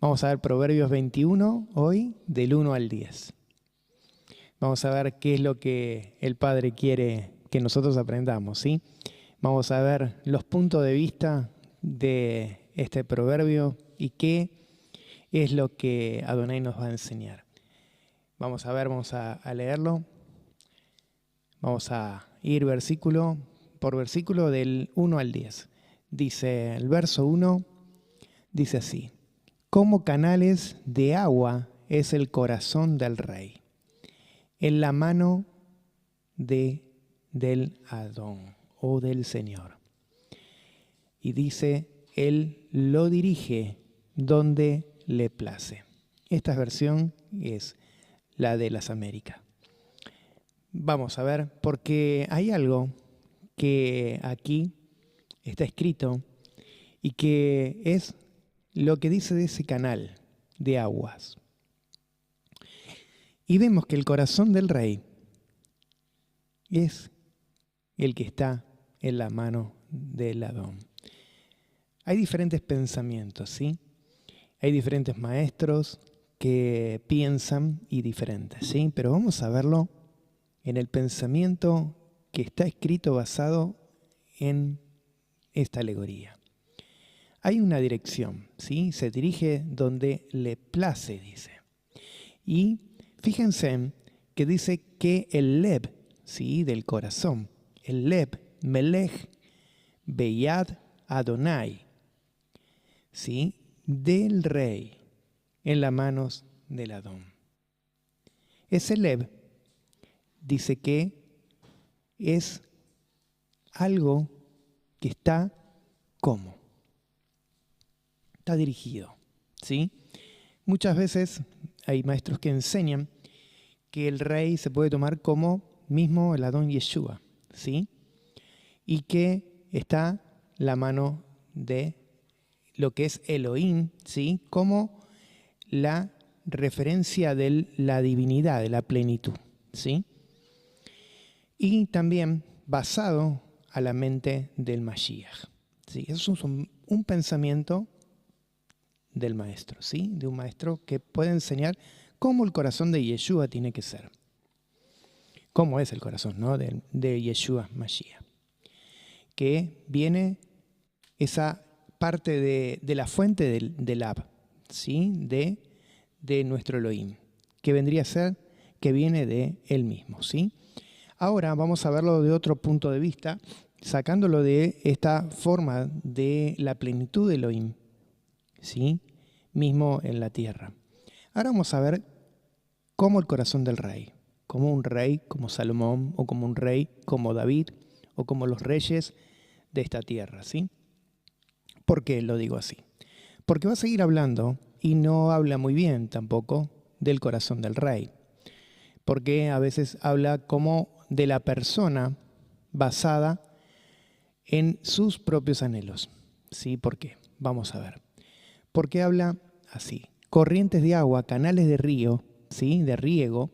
Vamos a ver Proverbios 21 hoy, del 1 al 10. Vamos a ver qué es lo que el Padre quiere que nosotros aprendamos, ¿sí? Vamos a ver los puntos de vista de este proverbio y qué es lo que Adonai nos va a enseñar. Vamos a ver, vamos a leerlo. Vamos a ir versículo por versículo del 1 al 10. Dice el verso 1, dice así: como canales de agua es el corazón del rey, en la mano del Adón o del Señor. Y dice, Él lo dirige donde le place. Esta versión es la de las Américas. Vamos a ver, porque hay algo que aquí está escrito y que es lo que dice de ese canal de aguas. Y vemos que el corazón del rey es el que está en la mano del Adón. Hay diferentes pensamientos, ¿sí? Hay diferentes maestros que piensan y diferentes, ¿sí? Pero vamos a verlo en el pensamiento que está escrito basado en esta alegoría. Hay una dirección, ¿sí? Se dirige donde le place, dice. Y fíjense que dice que el Lev, ¿sí? Del corazón, el Lev, Melech, Beyad Adonai, ¿sí? Del rey, en las manos del Adón. Ese Lev dice que es algo que está como. Está dirigido, ¿sí? Muchas veces hay maestros que enseñan que el rey se puede tomar como mismo el Adón Yeshua, ¿sí? Y que está la mano de lo que es Elohim, ¿sí? Como la referencia de la divinidad, de la plenitud, ¿sí? Y también basado a la mente del Mashiach, ¿sí? Eso es un pensamiento del maestro, ¿sí? De un maestro que puede enseñar cómo el corazón de Yeshua tiene que ser. Cómo es el corazón, ¿no? de Yeshua Mashiach. Que viene esa parte de la fuente del Ab, ¿sí? De nuestro Elohim, que vendría a ser que viene de él mismo, ¿sí? Ahora vamos a verlo de otro punto de vista, sacándolo de esta forma de la plenitud de Elohim, ¿sí? Mismo en la tierra. Ahora vamos a ver cómo el corazón del rey, como un rey como Salomón, o como un rey como David, o como los reyes de esta tierra, ¿sí? ¿Por qué lo digo así? Porque va a seguir hablando y no habla muy bien tampoco del corazón del rey. Porque a veces habla como de la persona basada en sus propios anhelos. ¿Sí? ¿Por qué? Vamos a ver. Porque habla así: corrientes de agua, canales de río, ¿sí? De riego,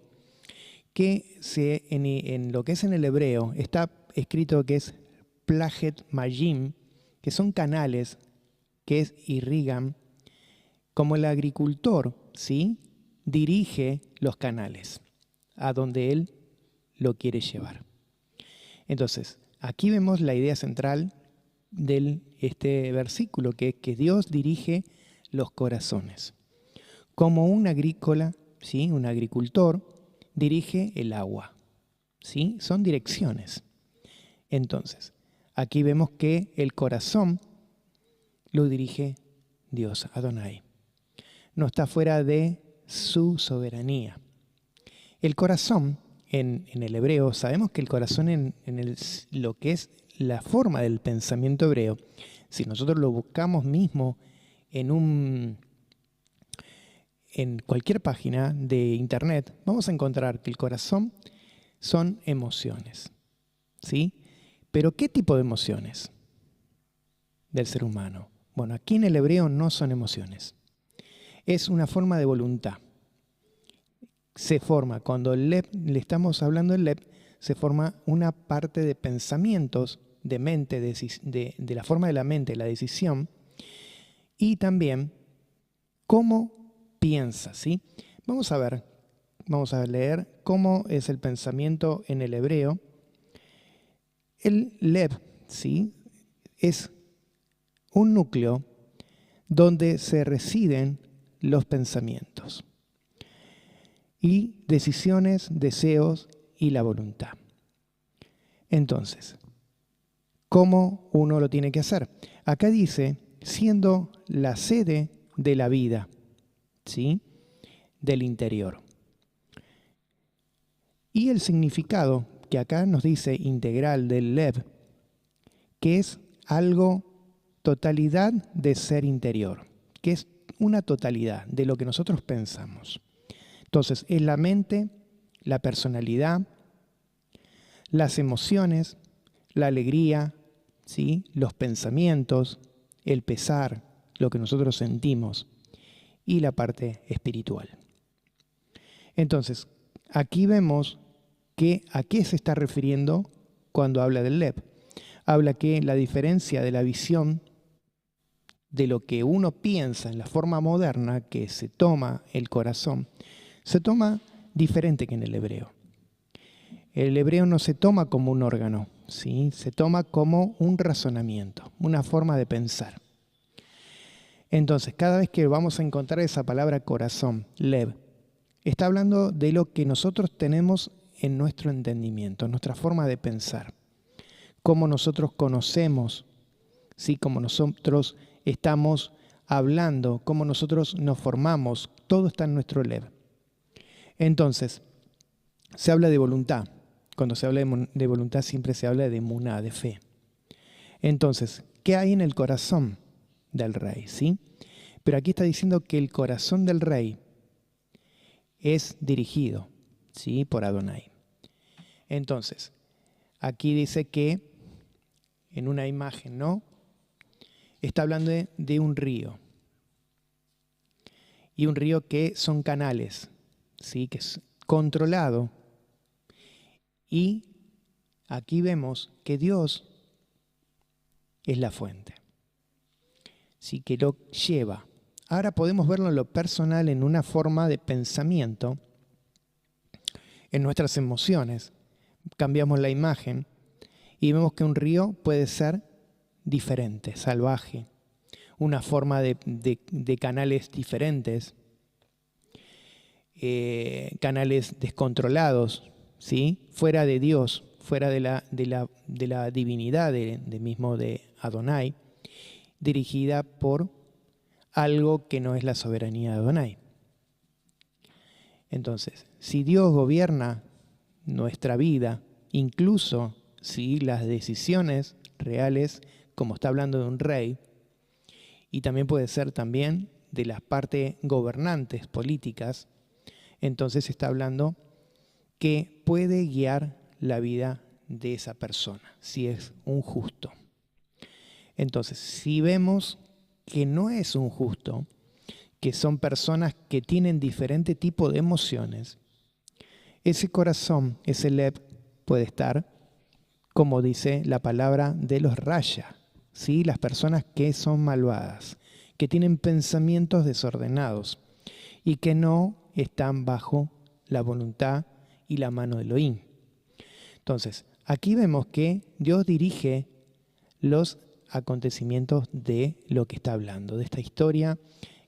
que en lo que es en el hebreo está escrito que es plaget majim, que son canales que irrigan, como el agricultor, ¿sí? Dirige los canales a donde él lo quiere llevar. Entonces, aquí vemos la idea central de este versículo, que es que Dios dirige los corazones. Como un agrícola, ¿sí? Un agricultor dirige el agua, ¿sí? Son direcciones. Entonces, aquí vemos que el corazón lo dirige Dios, Adonai. No está fuera de su soberanía. El corazón, en el hebreo, sabemos que el corazón en lo que es la forma del pensamiento hebreo, si nosotros lo buscamos mismo en cualquier página de internet, vamos a encontrar que el corazón son emociones, ¿sí? Pero ¿qué tipo de emociones del ser humano? Bueno, aquí en el hebreo no son emociones. Es una forma de voluntad. Se forma, cuando le estamos hablando del Lev, se forma una parte de pensamientos, de mente, de la forma de la mente, la decisión, y también cómo piensa, ¿sí? Vamos a leer cómo es el pensamiento en el hebreo. El lev, ¿sí? Es un núcleo donde se residen los pensamientos y decisiones, deseos y la voluntad. Entonces, ¿cómo uno lo tiene que hacer? Acá dice, siendo la sede de la vida, ¿sí? Del interior. Y el significado que acá nos dice integral del lev, que es algo, totalidad de ser interior, que es una totalidad de lo que nosotros pensamos. Entonces, es la mente, la personalidad, las emociones, la alegría, ¿sí? Los pensamientos, el pesar, lo que nosotros sentimos y la parte espiritual. Entonces, aquí vemos que a qué se está refiriendo cuando habla del lev. Habla que la diferencia de la visión de lo que uno piensa en la forma moderna que se toma el corazón, se toma diferente que en el hebreo. El hebreo no se toma como un órgano, ¿sí? Se toma como un razonamiento, una forma de pensar. Entonces, cada vez que vamos a encontrar esa palabra corazón, lev, está hablando de lo que nosotros tenemos en nuestro entendimiento, nuestra forma de pensar, cómo nosotros conocemos, ¿sí? Cómo nosotros estamos hablando, cómo nosotros nos formamos, todo está en nuestro lev. Entonces, se habla de voluntad. Cuando se habla de voluntad siempre se habla de emuná, de fe. Entonces, ¿qué hay en el corazón del rey? ¿Sí? Pero aquí está diciendo que el corazón del rey es dirigido, ¿sí? Por Adonai. Entonces, aquí dice que en una imagen, ¿no? Está hablando de un río. Y un río que son canales, ¿sí? Que es controlado. Y aquí vemos que Dios es la fuente, sí, que lo lleva. Ahora podemos verlo en lo personal en una forma de pensamiento, en nuestras emociones. Cambiamos la imagen y vemos que un río puede ser diferente, salvaje, una forma de canales diferentes, canales descontrolados, ¿sí? Fuera de Dios, fuera de la divinidad mismo de Adonai, dirigida por algo que no es la soberanía de Adonai. Entonces, si Dios gobierna nuestra vida, incluso si las decisiones reales, como está hablando de un rey, y también puede ser también de las partes gobernantes políticas, entonces está hablando que puede guiar la vida de esa persona, si es un justo. Entonces, si vemos que no es un justo, que son personas que tienen diferente tipo de emociones, ese corazón, ese lev, puede estar, como dice la palabra, de los raya, ¿sí? Las personas que son malvadas, que tienen pensamientos desordenados y que no están bajo la voluntad y la mano de Elohim. Entonces, aquí vemos que Dios dirige los acontecimientos de lo que está hablando, de esta historia,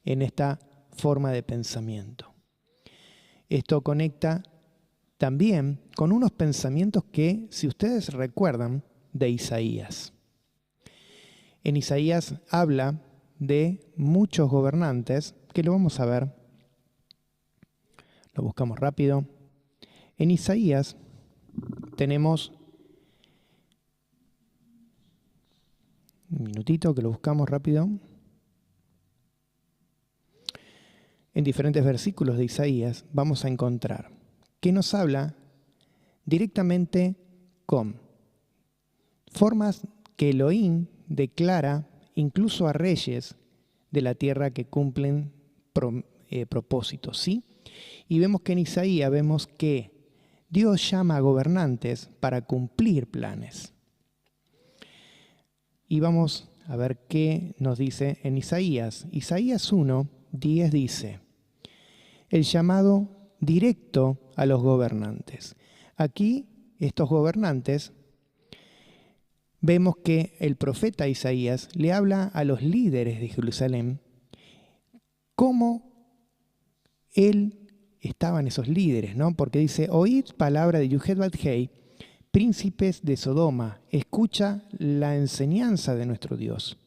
en esta forma de pensamiento. Esto conecta también con unos pensamientos que, si ustedes recuerdan, de Isaías. En Isaías habla de muchos gobernantes, que lo vamos a ver, lo buscamos rápido. En Isaías tenemos, un minutito que lo buscamos rápido, en diferentes versículos de Isaías vamos a encontrar que nos habla directamente con formas que Elohim declara incluso a reyes de la tierra que cumplen propósitos, ¿sí? Y vemos que en Isaías vemos que Dios llama a gobernantes para cumplir planes. Y vamos a ver qué nos dice en Isaías. Isaías 1, 10 dice, el llamado directo a los gobernantes. Aquí, estos gobernantes, vemos que el profeta Isaías le habla a los líderes de Jerusalén cómo él estaban esos líderes, ¿no? Porque dice, oíd palabra de Yuhet-Bat-Hei, príncipes de Sodoma, escucha la enseñanza de nuestro Dios,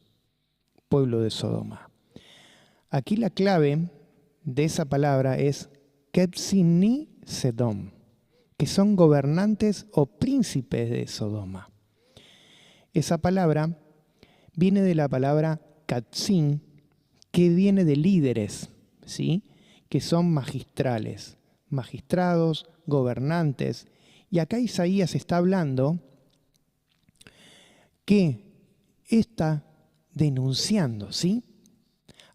pueblo de Sodoma. Aquí la clave de esa palabra es Ketzini Sedom, que son gobernantes o príncipes de Sodoma. Esa palabra viene de la palabra Katzin, que viene de líderes, ¿sí? Que son magistrales, magistrados, gobernantes. Y acá Isaías está hablando que está denunciando, ¿sí?,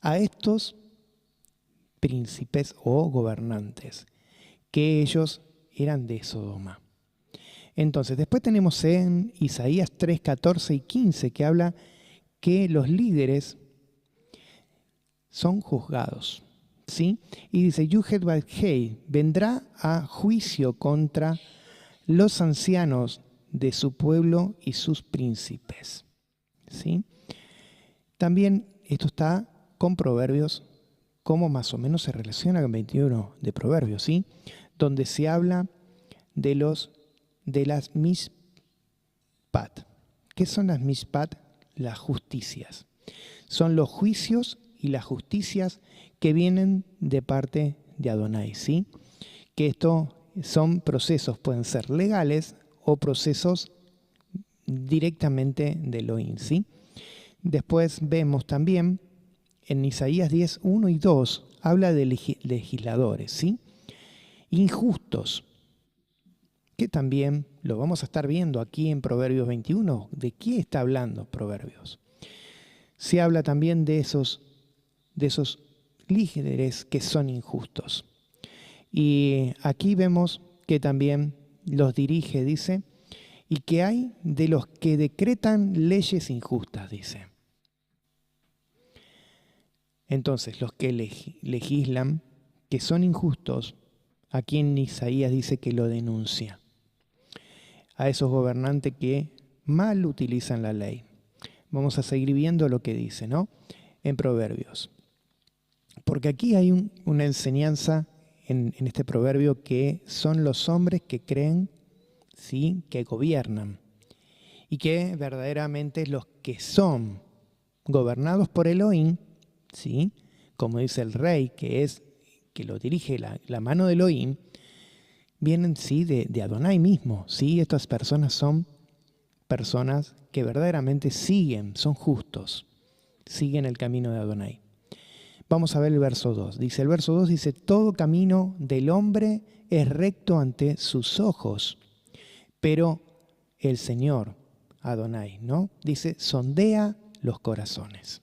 a estos príncipes o gobernantes, que ellos eran de Sodoma. Entonces, después tenemos en Isaías 3, 14 y 15, que habla que los líderes son juzgados, ¿sí? Y dice, Yuhet-Bat-Hei vendrá a juicio contra los ancianos de su pueblo y sus príncipes, ¿sí? También esto está con Proverbios, cómo más o menos se relaciona con 21 de Proverbios, ¿sí? Donde se habla de las mishpat. ¿Qué son las mishpat? Las justicias. Son los juicios y las justicias que vienen de parte de Adonai, ¿sí? Que esto son procesos, pueden ser legales o procesos directamente de Elohim, ¿sí? Después vemos también en Isaías 10, 1 y 2, habla de legisladores, ¿sí? Injustos, que también lo vamos a estar viendo aquí en Proverbios 21. ¿De qué está hablando Proverbios? Se habla también de esos líderes que son injustos. Y aquí vemos que también los dirige, dice, y que hay de los que decretan leyes injustas, dice. Entonces, los que legislan, que son injustos, aquí en Isaías dice que lo denuncia a esos gobernantes que mal utilizan la ley. Vamos a seguir viendo lo que dice, ¿no? En Proverbios. Porque aquí hay una enseñanza en este proverbio que son los hombres que creen, ¿sí?, que gobiernan. Y que verdaderamente los que son gobernados por Elohim, ¿sí?, como dice el rey, que lo dirige la mano de Elohim, vienen, sí, de Adonai mismo, ¿sí? Estas personas son personas que verdaderamente son justos, siguen el camino de Adonai. Vamos a ver el verso 2. El verso 2 dice, todo camino del hombre es recto ante sus ojos, pero el Señor, Adonai, ¿no?, dice, sondea los corazones.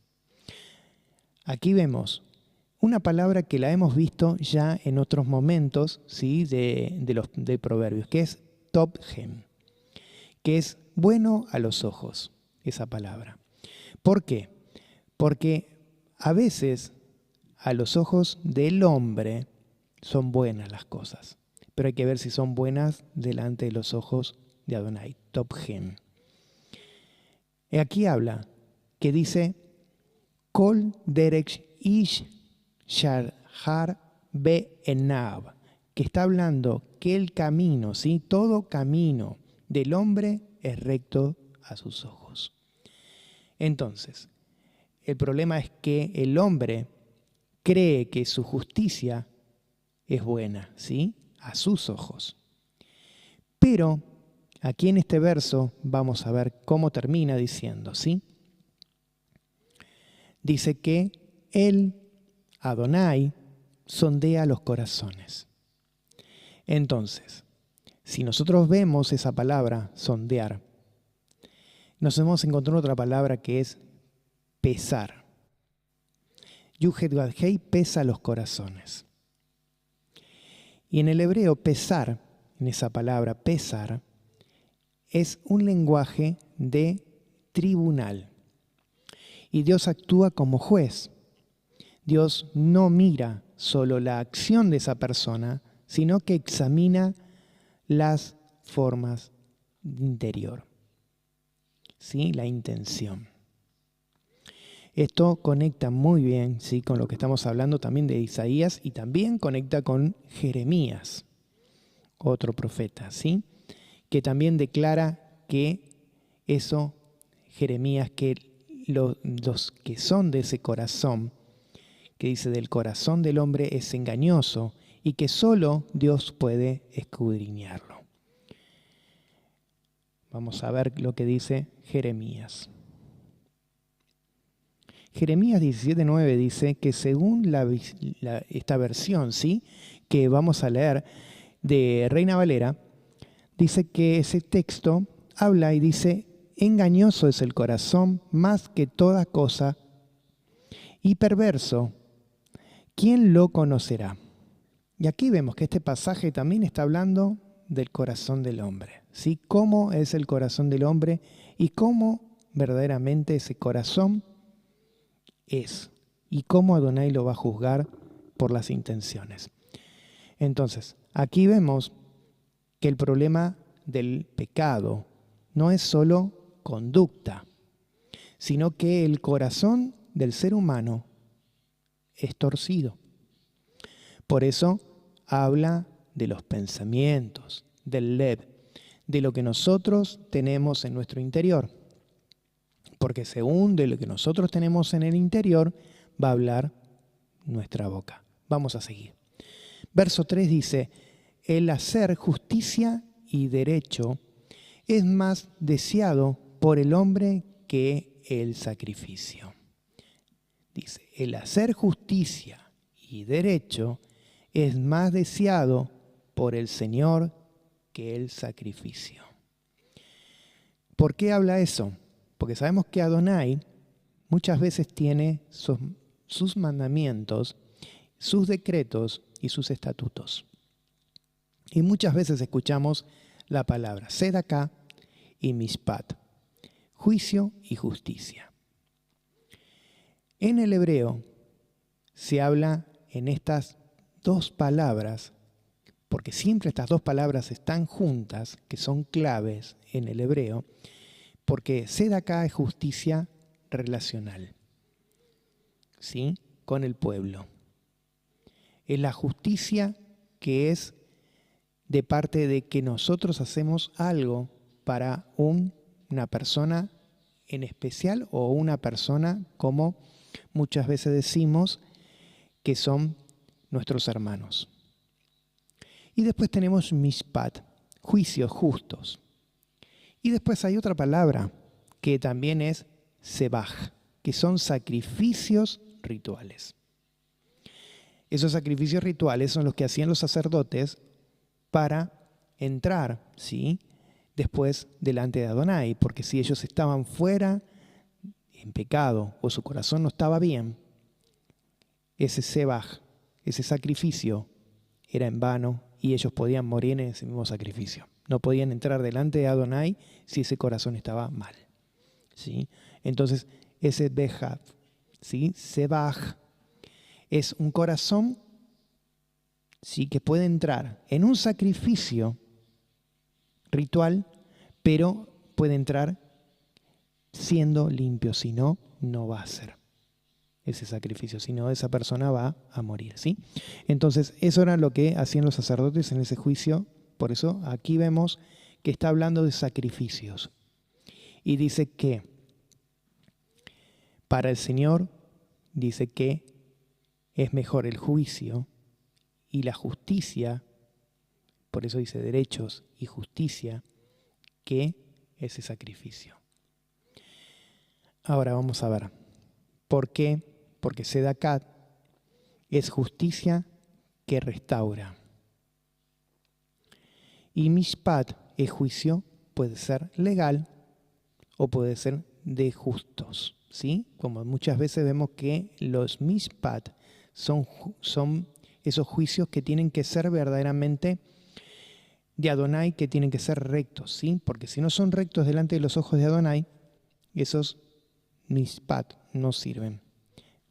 Aquí vemos una palabra que la hemos visto ya en otros momentos, ¿sí?, de Proverbios, que es tophem, que es bueno a los ojos, esa palabra. ¿Por qué? Porque a veces a los ojos del hombre son buenas las cosas, pero hay que ver si son buenas delante de los ojos de Adonai, tophem. Aquí habla que dice, Kol derech ish shahar be'enav, que está hablando que el camino, ¿sí?, todo camino del hombre es recto a sus ojos. Entonces, el problema es que el hombre cree que su justicia es buena, ¿sí?, a sus ojos. Pero aquí en este verso vamos a ver cómo termina diciendo, ¿sí? Dice que él, Adonai, sondea los corazones. Entonces, si nosotros vemos esa palabra, sondear, nos hemos encontrado otra palabra que es pesar. Yuhet-Bat-Hei pesa los corazones. Y en el hebreo pesar, en esa palabra pesar, es un lenguaje de tribunal. Y Dios actúa como juez. Dios no mira solo la acción de esa persona, sino que examina las formas interior, ¿sí? La intención. Esto conecta muy bien, ¿sí?, con lo que estamos hablando también de Isaías y también conecta con Jeremías, otro profeta, ¿sí?, que también declara que eso, Jeremías, que los que son de ese corazón, que dice del corazón del hombre es engañoso y que solo Dios puede escudriñarlo. Vamos a ver lo que dice Jeremías. Jeremías 17:9 dice que según esta versión, ¿sí?, que vamos a leer de Reina Valera, dice que ese texto habla y dice: engañoso es el corazón más que toda cosa y perverso, ¿quién lo conocerá? Y aquí vemos que este pasaje también está hablando del corazón del hombre, ¿sí? Cómo es el corazón del hombre y cómo verdaderamente ese corazón es y cómo Adonai lo va a juzgar por las intenciones. Entonces, aquí vemos que el problema del pecado no es solo conducta, sino que el corazón del ser humano es torcido. Por eso habla de los pensamientos, del lev, de lo que nosotros tenemos en nuestro interior. Porque según de lo que nosotros tenemos en el interior, va a hablar nuestra boca. Vamos a seguir. Verso 3 dice: el hacer justicia y derecho es más deseado por el hombre que el sacrificio. Dice, el hacer justicia y derecho es más deseado por el Señor que el sacrificio. ¿Por qué habla eso? Porque sabemos que Adonai muchas veces tiene sus mandamientos, sus decretos y sus estatutos. Y muchas veces escuchamos la palabra Sedaká y Mishpat, juicio y justicia. En el hebreo se habla en estas dos palabras, porque siempre estas dos palabras están juntas, que son claves en el hebreo, porque Sedaká es justicia relacional, ¿sí?, con el pueblo. Es la justicia que es de parte de que nosotros hacemos algo para una persona en especial o una persona, como muchas veces decimos, que son nuestros hermanos. Y después tenemos mishpat, juicios justos. Y después hay otra palabra que también es sebaj, que son sacrificios rituales. Esos sacrificios rituales son los que hacían los sacerdotes para entrar, ¿sí?, después delante de Adonai, porque si ellos estaban fuera en pecado o su corazón no estaba bien, ese sebaj, ese sacrificio era en vano y ellos podían morir en ese mismo sacrificio. No podían entrar delante de Adonai si ese corazón estaba mal, ¿sí? Entonces, ese bejav, ¿sí?, sebaj, es un corazón, sí, que puede entrar en un sacrificio ritual, pero puede entrar siendo limpio, si no, no va a ser ese sacrificio, si no, esa persona va a morir, ¿sí? Entonces, eso era lo que hacían los sacerdotes en ese juicio. Por eso aquí vemos que está hablando de sacrificios. Y dice que para el Señor, dice que es mejor el juicio y la justicia, por eso dice derechos y justicia, que ese sacrificio. Ahora vamos a ver, ¿por qué? Porque Sedakat es justicia que restaura. Y Mishpat es juicio, puede ser legal o puede ser de justos, ¿sí? Como muchas veces vemos que los Mishpat son esos juicios que tienen que ser verdaderamente de Adonai, que tienen que ser rectos, ¿sí? Porque si no son rectos delante de los ojos de Adonai, esos Mishpat no sirven,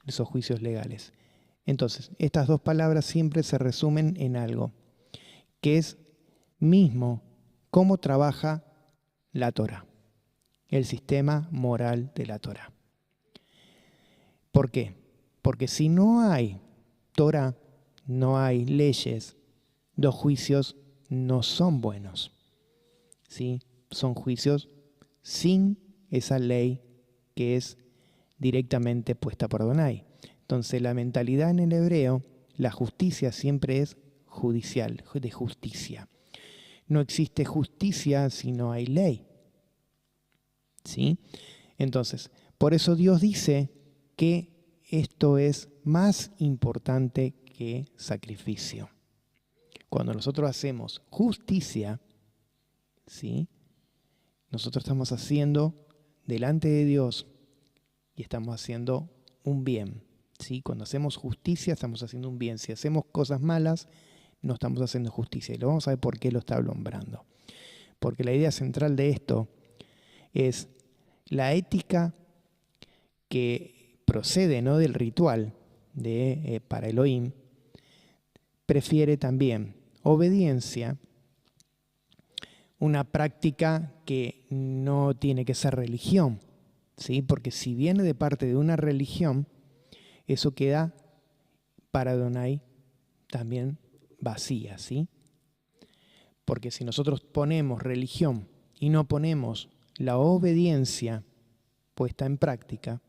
esos juicios legales. Entonces, estas dos palabras siempre se resumen en algo, que es mismo cómo trabaja la Torá, el sistema moral de la Torá. ¿Por qué? Porque si no hay Torá, no hay leyes, los juicios no son buenos, ¿sí? Son juicios sin esa ley que es directamente puesta por Adonai. Entonces la mentalidad en el hebreo, la justicia siempre es judicial, de justicia. No existe justicia si no hay ley, ¿sí? Entonces, por eso Dios dice que esto es más importante que sacrificio. Cuando nosotros hacemos justicia, ¿sí? Nosotros estamos haciendo delante de Dios y estamos haciendo un bien, ¿sí? Cuando hacemos justicia estamos haciendo un bien. Si hacemos cosas malas, no estamos haciendo justicia. Y lo vamos a ver por qué lo está alumbrando. Porque la idea central de esto es la ética que procede, ¿no?, del ritual para Elohim, prefiere también obediencia, una práctica que no tiene que ser religión, ¿sí? Porque si viene de parte de una religión, eso queda para Adonai también vacía, ¿sí? Porque si nosotros ponemos religión y no ponemos la obediencia puesta en práctica,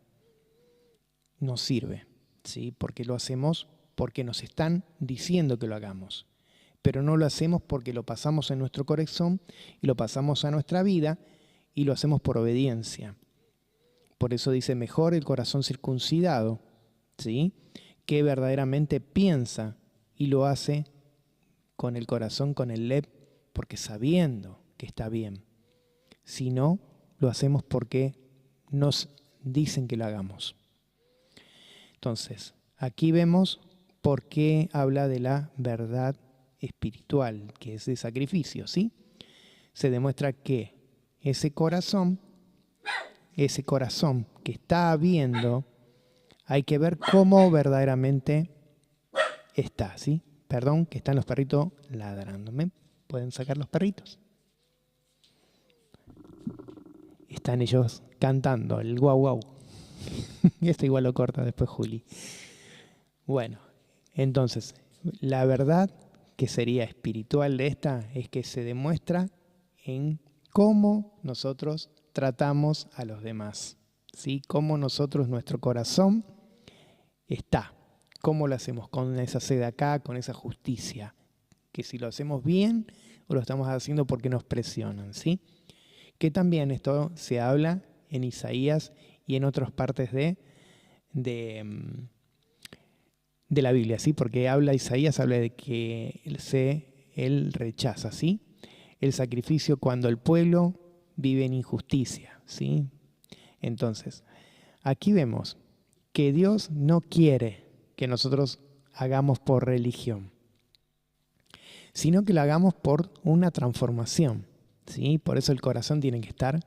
no sirve, ¿sí? Porque lo hacemos porque nos están diciendo que lo hagamos, pero no lo hacemos porque lo pasamos en nuestro corazón y lo pasamos a nuestra vida y lo hacemos por obediencia. Por eso dice, mejor el corazón circuncidado, ¿sí?, que verdaderamente piensa y lo hace con el corazón, con el lev, porque sabiendo que está bien. Si no, lo hacemos porque nos dicen que lo hagamos. Entonces, aquí vemos por qué habla de la verdad espiritual, que es de sacrificio, ¿sí? Se demuestra que ese corazón que está viendo, hay que ver cómo verdaderamente está, ¿sí? Perdón, que están los perritos ladrándome. ¿Pueden sacar los perritos? Están ellos cantando, el guau guau. Esto igual lo corta después Juli. Bueno, entonces, la verdad que sería espiritual de esta es que se demuestra en cómo nosotros tratamos a los demás, ¿sí? Cómo nosotros, nuestro corazón está. ¿Cómo lo hacemos? Con esa sed acá, con esa justicia. Que si lo hacemos bien o lo estamos haciendo porque nos presionan, ¿sí? Que también esto se habla en Isaías y en otras partes de la Biblia, ¿sí? Porque Isaías habla de que él rechaza, ¿sí?, el sacrificio cuando el pueblo vive en injusticia, ¿sí? Entonces, aquí vemos que Dios no quiere que nosotros hagamos por religión, sino que lo hagamos por una transformación, ¿sí? Por eso el corazón tiene que estar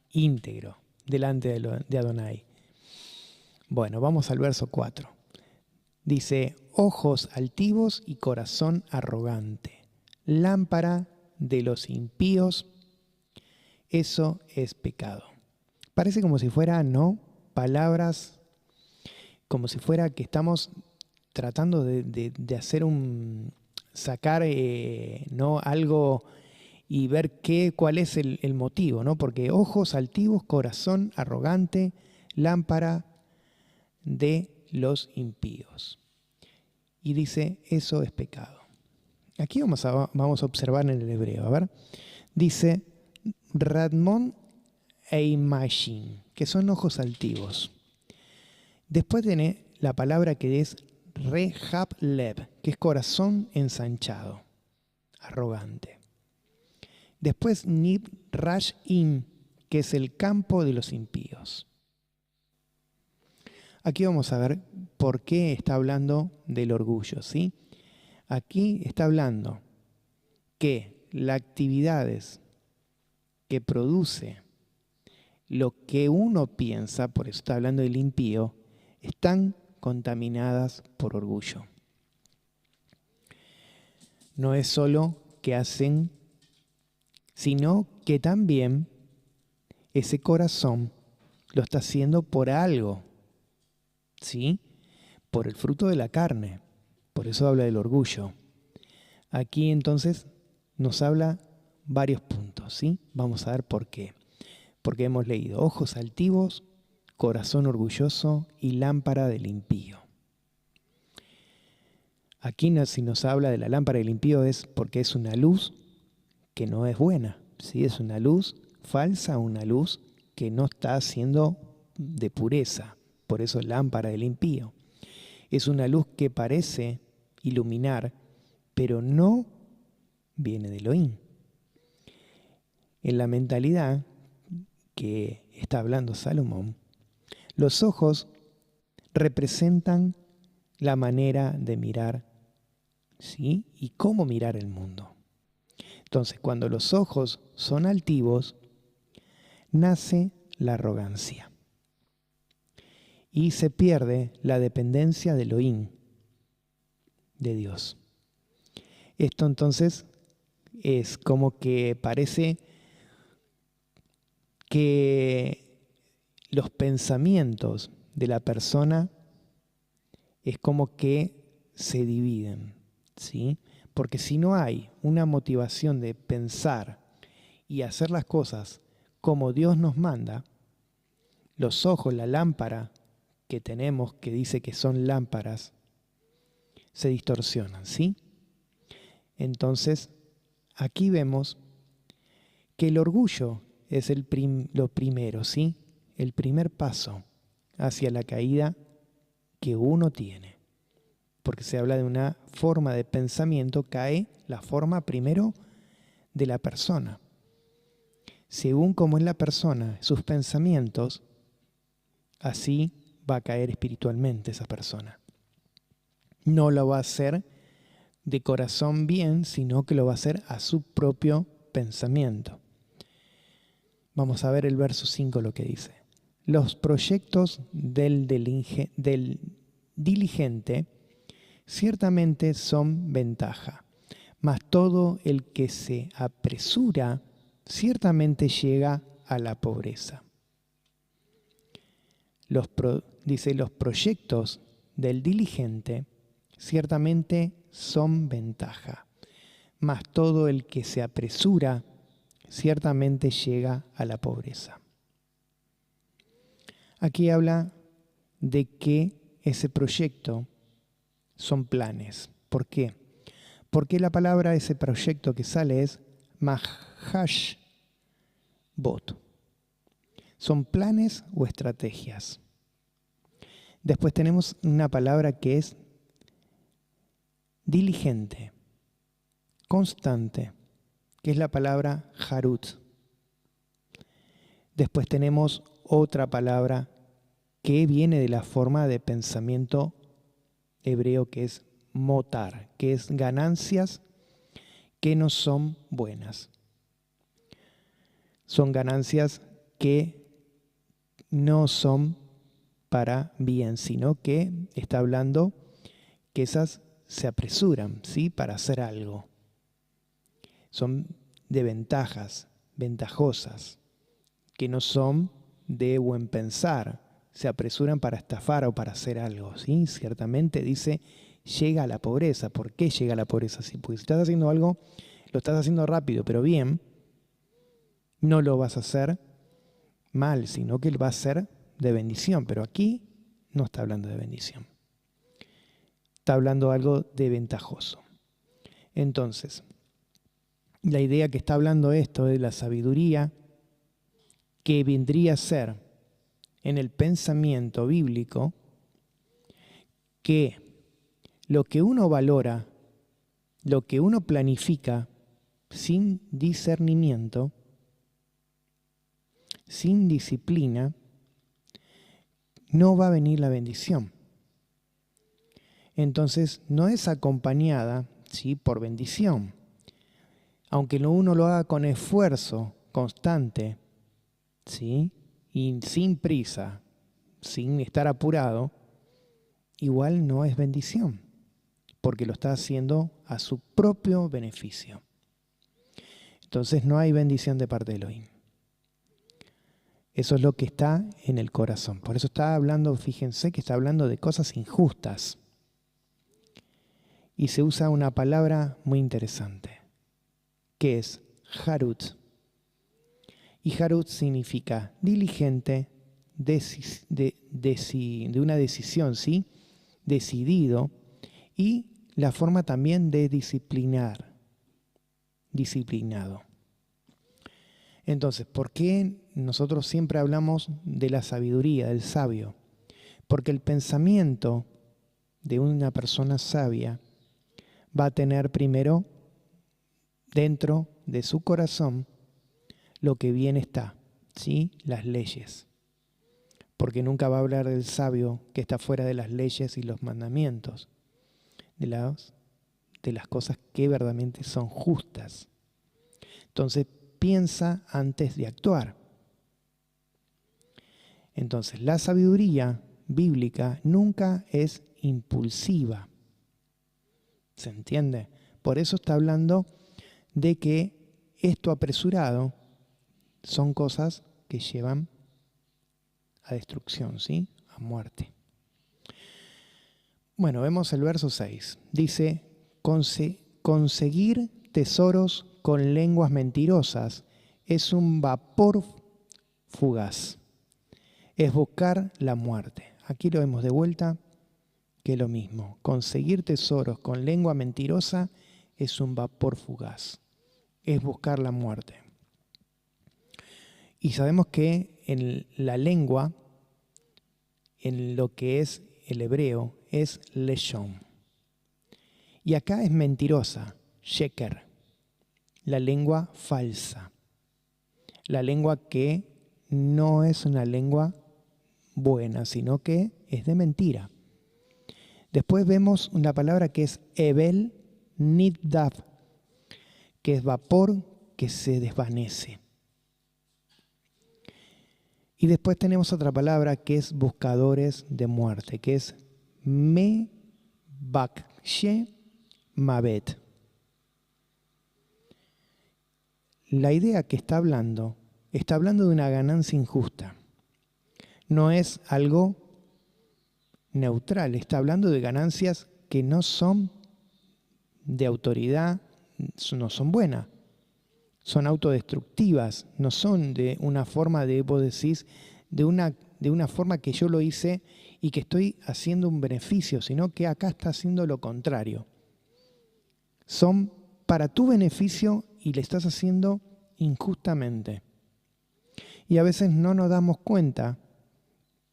íntegro delante de Adonai. Bueno, vamos al verso 4. Dice, ojos altivos y corazón arrogante, lámpara de los impíos, eso es pecado. Parece como si fuera, ¿no?, palabras, como si fuera que estamos tratando de hacer sacar, ¿no?, algo y ver cuál es el motivo, ¿no? Porque ojos altivos, corazón arrogante, lámpara de los impíos. Y dice, eso es pecado. Aquí vamos a observar en el hebreo, a ver. Dice, Radmon e Imashin, que son ojos altivos. Después tiene la palabra que es Rehab Lev, que es corazón ensanchado, arrogante. Después Nib Rash In, que es el campo de los impíos. Aquí vamos a ver por qué está hablando del orgullo, ¿sí? Aquí está hablando que las actividades que produce lo que uno piensa, por eso está hablando del impío, están contaminadas por orgullo. No es solo que hacen, sino que también ese corazón lo está haciendo por algo, ¿sí? Por el fruto de la carne. Por eso habla del orgullo. Aquí entonces nos habla varios puntos, ¿sí? Vamos a ver por qué. Porque hemos leído ojos altivos, corazón orgulloso y lámpara del impío. Aquí si nos habla de la lámpara del impío es porque es una luz que no es buena, ¿sí? Es una luz falsa, una luz que no está siendo de pureza. Por eso lámpara del impío. Es una luz que parece iluminar, pero no viene de Elohim. En la mentalidad que está hablando Salomón, los ojos representan la manera de mirar, ¿sí? Y cómo mirar el mundo. Entonces, cuando los ojos son altivos, nace la arrogancia. Y se pierde la dependencia de Elohim, de Dios. Esto entonces es como que parece que los pensamientos de la persona es como que se dividen, ¿sí? Porque si no hay una motivación de pensar y hacer las cosas como Dios nos manda, los ojos, la lámpara que tenemos, que dice que son lámparas, se distorsionan, ¿sí? Entonces, aquí vemos que el orgullo es lo primero, ¿sí? El primer paso hacia la caída que uno tiene. Porque se habla de una forma de pensamiento, cae la forma primero de la persona. Según cómo es la persona, sus pensamientos, así va a caer espiritualmente esa persona. No lo va a hacer de corazón bien, sino que lo va a hacer a su propio pensamiento. Vamos a ver el verso 5 lo que dice. Los proyectos del diligente ciertamente son ventaja, mas todo el que se apresura ciertamente llega a la pobreza. Dice, los proyectos del diligente ciertamente son ventaja, mas todo el que se apresura ciertamente llega a la pobreza. Aquí habla de que ese proyecto son planes. ¿Por qué? Porque la palabra, ese proyecto que sale es Mahash Bot. Son planes o estrategias. Después tenemos una palabra que es diligente, constante, que es la palabra Harut. Después tenemos otra palabra que viene de la forma de pensamiento hebreo que es motar, que es ganancias que no son buenas. Son ganancias que no son para bien, sino que está hablando que esas se apresuran, ¿sí? Para hacer algo. Son de ventajas, ventajosas, que no son de buen pensar. Se apresuran para estafar o para hacer algo, ¿sí? Ciertamente dice, llega a la pobreza. ¿Por qué llega a la pobreza? Sí, porque si estás haciendo algo, lo estás haciendo rápido, pero bien, no lo vas a hacer mal, sino que va a ser de bendición. Pero aquí no está hablando de bendición. Está hablando de algo de ventajoso. Entonces, la idea que está hablando esto de la sabiduría, que vendría a ser en el pensamiento bíblico, que lo que uno valora, lo que uno planifica sin discernimiento, sin disciplina, no va a venir la bendición. Entonces no es acompañada, ¿sí?, por bendición. Aunque uno lo haga con esfuerzo constante, ¿sí?, y sin prisa, sin estar apurado, igual no es bendición, porque lo está haciendo a su propio beneficio. Entonces no hay bendición de parte de Elohim. Eso es lo que está en el corazón. Por eso está hablando, fíjense que está hablando de cosas injustas. Y se usa una palabra muy interesante, que es harut. Y harut significa diligente, de una decisión, ¿sí? Decidido, y la forma también de disciplinar, disciplinado. Entonces, ¿por qué nosotros siempre hablamos de la sabiduría, del sabio? Porque el pensamiento de una persona sabia va a tener primero dentro de su corazón lo que bien está, ¿sí? Las leyes. Porque nunca va a hablar del sabio que está fuera de las leyes y los mandamientos, de las cosas que verdaderamente son justas. Entonces, piensa antes de actuar. Entonces, la sabiduría bíblica nunca es impulsiva. ¿Se entiende? Por eso está hablando de que esto apresurado son cosas que llevan a destrucción, ¿sí? A muerte. Bueno, vemos el verso 6. Dice, conseguir tesoros con lenguas mentirosas es un vapor fugaz. Es buscar la muerte. Aquí lo vemos de vuelta, que es lo mismo. Conseguir tesoros con lengua mentirosa es un vapor fugaz. Es buscar la muerte. Y sabemos que en la lengua, en lo que es el hebreo, es leshon. Y acá es mentirosa, sheker. La lengua falsa. La lengua que no es una lengua buena, sino que es de mentira. Después vemos una palabra que es Ebel Niddav, que es vapor que se desvanece. Y después tenemos otra palabra que es buscadores de muerte, que es Mebakshe Mavet. La idea que está hablando de una ganancia injusta. No es algo neutral, está hablando de ganancias que no son de autoridad, no son buenas, son autodestructivas, no son de una forma de, vos decís, de una forma que yo lo hice y que estoy haciendo un beneficio, sino que acá está haciendo lo contrario. Son para tu beneficio y le estás haciendo injustamente. Y a veces no nos damos cuenta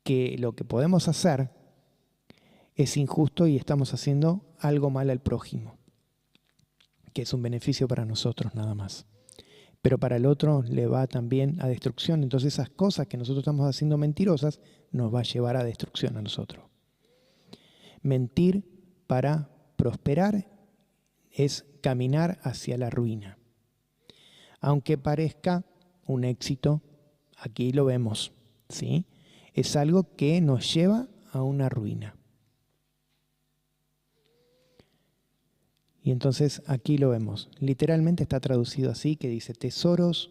que lo que podemos hacer es injusto y estamos haciendo algo mal al prójimo, que es un beneficio para nosotros nada más. Pero para el otro le va también a destrucción. Entonces esas cosas que nosotros estamos haciendo mentirosas nos va a llevar a destrucción a nosotros. Mentir para prosperar es caminar hacia la ruina. Aunque parezca un éxito, aquí lo vemos, ¿sí? Es algo que nos lleva a una ruina. Y entonces aquí lo vemos. Literalmente está traducido así, que dice, tesoros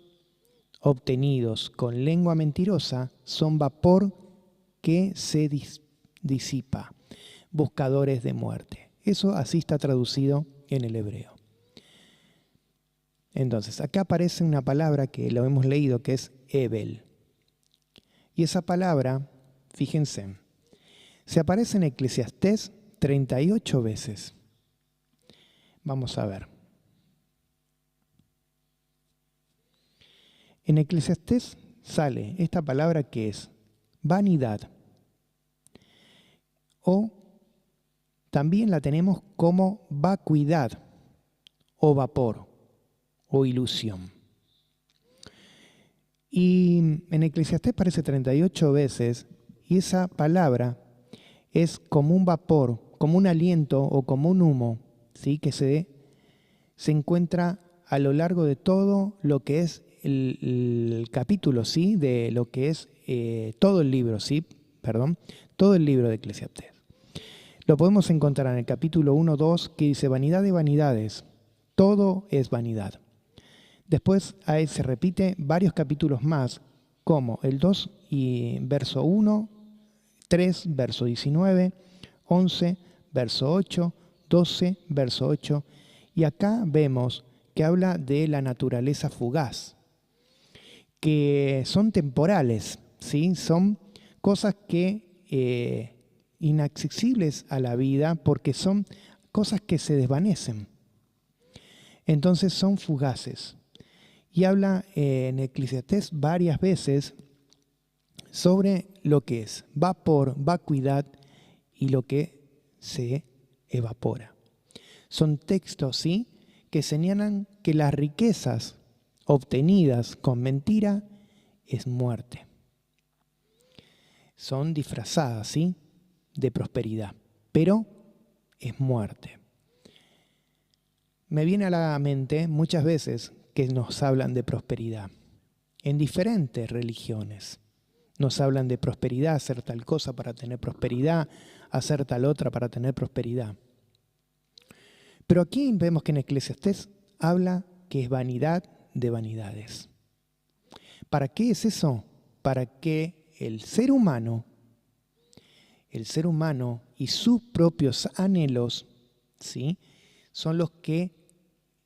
obtenidos con lengua mentirosa son vapor que se disipa, buscadores de muerte. Eso así está traducido en el hebreo. Entonces, acá aparece una palabra que lo hemos leído, que es Ebel. Y esa palabra, fíjense, se aparece en Eclesiastés 38 veces. Vamos a ver. En Eclesiastés sale esta palabra que es vanidad. O también la tenemos como vacuidad o vapor o ilusión. Y en Eclesiastés aparece 38 veces y esa palabra es como un vapor, como un aliento o como un humo, ¿sí? Que se encuentra a lo largo de todo lo que es el capítulo, ¿sí? De lo que es todo el libro, ¿sí? Todo el libro de Eclesiastés. Lo podemos encontrar en el capítulo 1, 2, que dice vanidad de vanidades, todo es vanidad. Después ahí se repite varios capítulos más, como el 2 y verso 1, 3, verso 19, 11, verso 8, 12, verso 8. Y acá vemos que habla de la naturaleza fugaz, que son temporales, ¿sí? Son cosas que inaccesibles a la vida porque son cosas que se desvanecen. Entonces son fugaces. Y habla en Eclesiastés varias veces sobre lo que es vapor, vacuidad y lo que se evapora. Son textos, ¿sí?, que señalan que las riquezas obtenidas con mentira es muerte. Son disfrazadas, ¿sí?, de prosperidad, pero es muerte. Me viene a la mente muchas veces que nos hablan de prosperidad en diferentes religiones. Nos hablan de prosperidad, hacer tal cosa para tener prosperidad, hacer tal otra para tener prosperidad. Pero aquí vemos que en Eclesiastés habla que es vanidad de vanidades. ¿Para qué es eso? Para que el ser humano y sus propios anhelos, ¿sí?, son los que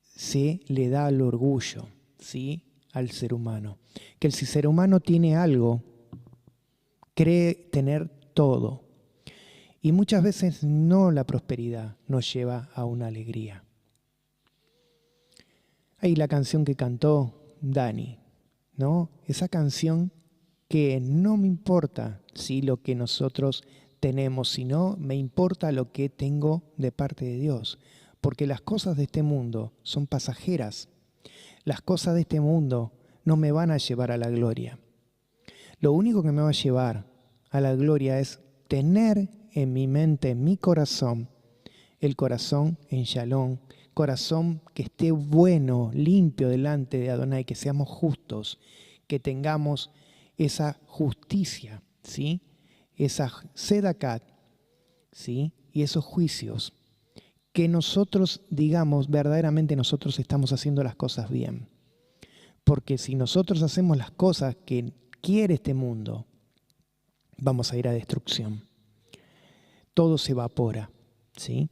se le da el orgullo, ¿sí?, al ser humano. Que el ser humano tiene algo, cree tener todo. Y muchas veces no la prosperidad nos lleva a una alegría. Hay la canción que cantó Dani, ¿no? Esa canción que no me importa si lo que nosotros tenemos, sino me importa lo que tengo de parte de Dios. Porque las cosas de este mundo son pasajeras. Las cosas de este mundo no me van a llevar a la gloria. Lo único que me va a llevar a la gloria es tener en mi mente, en mi corazón, el corazón en Shalom, corazón que esté bueno, limpio delante de Adonai, que seamos justos, que tengamos esa justicia, ¿sí?, esa sedakat, ¿sí?, y esos juicios, que nosotros digamos verdaderamente nosotros estamos haciendo las cosas bien. Porque si nosotros hacemos las cosas que quiere este mundo, vamos a ir a destrucción. Todo se evapora, ¿sí?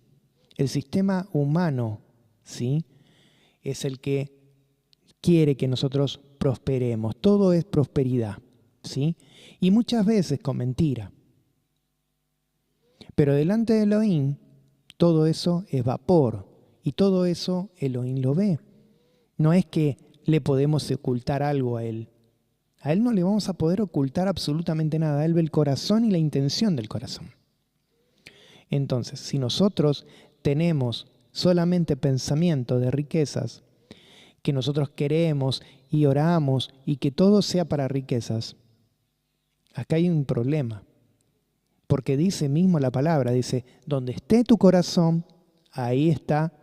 El sistema humano, ¿sí?, es el que quiere que nosotros prosperemos. Todo es prosperidad, ¿sí? Y muchas veces con mentira. Pero delante de Elohim, todo eso es vapor. Y todo eso Elohim lo ve. No es que le podemos ocultar algo a Él. A Él no le vamos a poder ocultar absolutamente nada. Él ve el corazón y la intención del corazón. Entonces, si nosotros tenemos solamente pensamiento de riquezas, que nosotros queremos y oramos y que todo sea para riquezas, acá hay un problema. Porque dice mismo la palabra, dice, donde esté tu corazón, ahí está,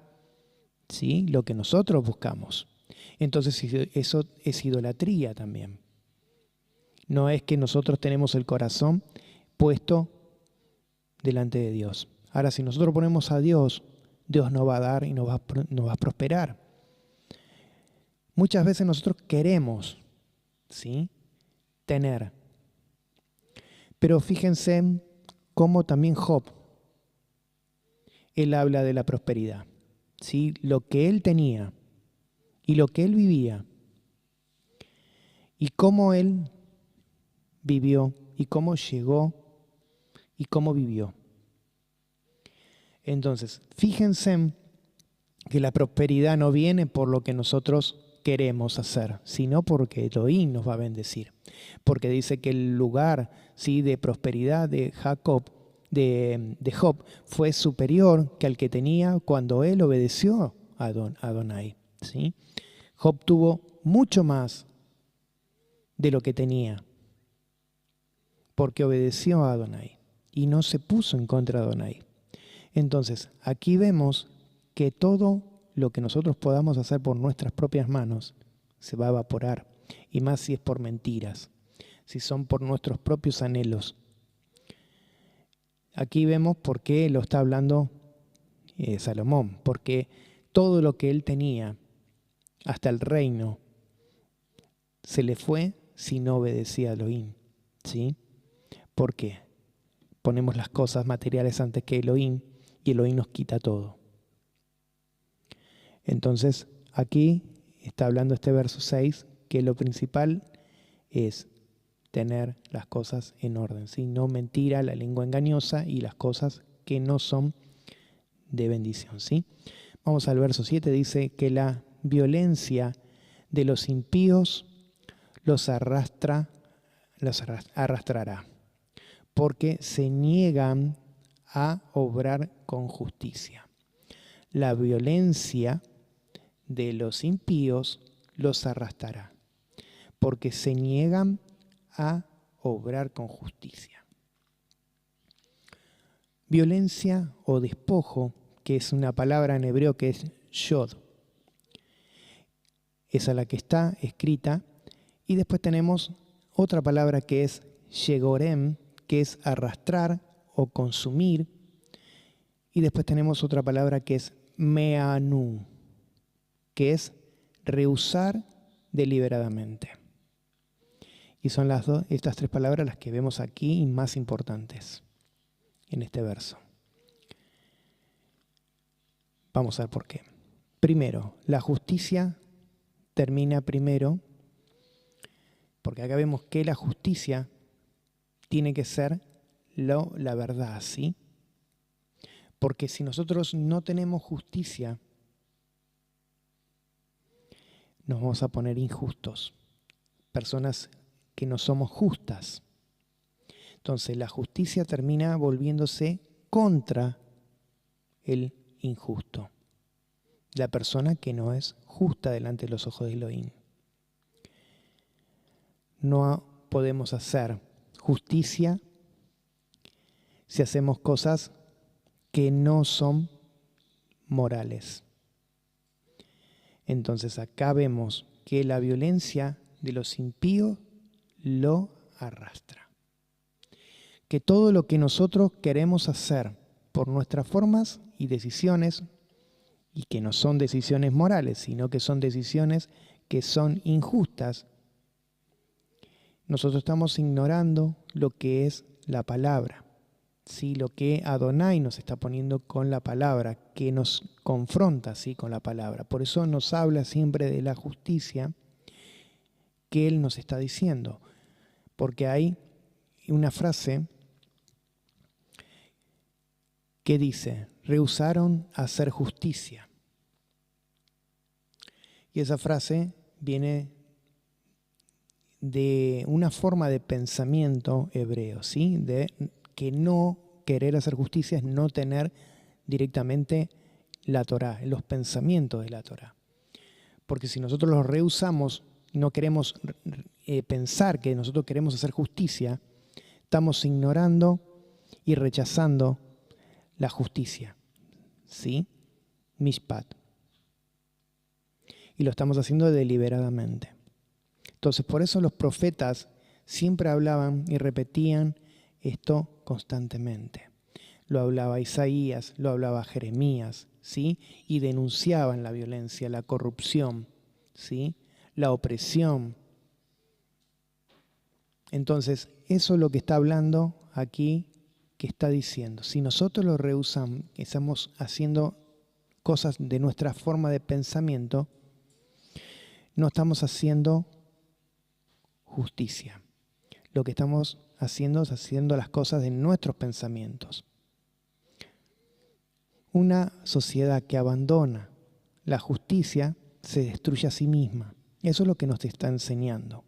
¿sí?, lo que nosotros buscamos. Entonces eso es idolatría también. No es que nosotros tenemos el corazón puesto delante de Dios. Ahora, si nosotros ponemos a Dios, Dios nos va a dar y nos va a prosperar. Muchas veces nosotros queremos, ¿sí?, tener. Pero fíjense cómo también Job, él habla de la prosperidad, ¿sí?, lo que él tenía y lo que él vivía y cómo él vivió y cómo llegó y cómo vivió. Entonces, fíjense que la prosperidad no viene por lo que nosotros queremos hacer, sino porque Elohim nos va a bendecir. Porque dice que el lugar, ¿sí?, de prosperidad de Job fue superior que al que tenía cuando él obedeció a Adonai, ¿sí? Job tuvo mucho más de lo que tenía porque obedeció a Adonai y no se puso en contra de Adonai. Entonces, aquí vemos que todo lo que nosotros podamos hacer por nuestras propias manos se va a evaporar, y más si es por mentiras, si son por nuestros propios anhelos. Aquí vemos por qué lo está hablando Salomón, porque todo lo que él tenía, hasta el reino, se le fue si no obedecía a Elohim, ¿sí? ¿Por qué? Ponemos las cosas materiales antes que Elohim y Elohim nos quita todo. Entonces, aquí está hablando este verso 6, que lo principal es tener las cosas en orden, ¿sí? No mentira, la lengua engañosa y las cosas que no son de bendición, ¿sí? Vamos al verso 7, dice que la violencia de los impíos los arrastrará, porque se niegan a obrar con justicia. La violencia de los impíos los arrastrará, porque se niegan a obrar con justicia. Violencia o despojo, que es una palabra en hebreo que es yod, esa es la que está escrita, y después tenemos otra palabra que es yegorem, que es arrastrar o consumir, y después tenemos otra palabra que es meanu, que es rehusar deliberadamente. Y son estas tres palabras las que vemos aquí y más importantes en este verso. Vamos a ver por qué. Primero, la justicia termina primero, porque acá vemos que la justicia tiene que ser la verdad, ¿sí? Porque si nosotros no tenemos justicia, nos vamos a poner injustos, personas que no somos justas. Entonces la justicia termina volviéndose contra el injusto, la persona que no es justa delante de los ojos de Elohim. No podemos hacer justicia si hacemos cosas que no son morales. Entonces acá vemos que la violencia de los impíos lo arrastra. Que todo lo que nosotros queremos hacer por nuestras formas y decisiones, y que no son decisiones morales, sino que son decisiones que son injustas, nosotros estamos ignorando lo que es la palabra, ¿sí? Lo que Adonai nos está poniendo con la palabra, que nos confronta, ¿sí? Con la palabra. Por eso nos habla siempre de la justicia que Él nos está diciendo. Porque hay una frase que dice, rehusaron hacer justicia. Y esa frase viene de una forma de pensamiento hebreo, ¿sí? De que no querer hacer justicia es no tener directamente la Torá, los pensamientos de la Torá. Porque si nosotros los rehusamos, no queremos pensar que nosotros queremos hacer justicia, estamos ignorando y rechazando la justicia, ¿sí? Mishpat. Y lo estamos haciendo deliberadamente. Entonces, por eso los profetas siempre hablaban y repetían esto constantemente. Lo hablaba Isaías, lo hablaba Jeremías, ¿sí? Y denunciaban la violencia, la corrupción, ¿sí? La opresión. Entonces, eso es lo que está hablando aquí, que está diciendo. Si nosotros lo rehusamos, estamos haciendo cosas de nuestra forma de pensamiento, no estamos haciendo justicia. Lo que estamos haciendo es haciendo las cosas de nuestros pensamientos. Una sociedad que abandona la justicia se destruye a sí misma. Eso es lo que nos está enseñando.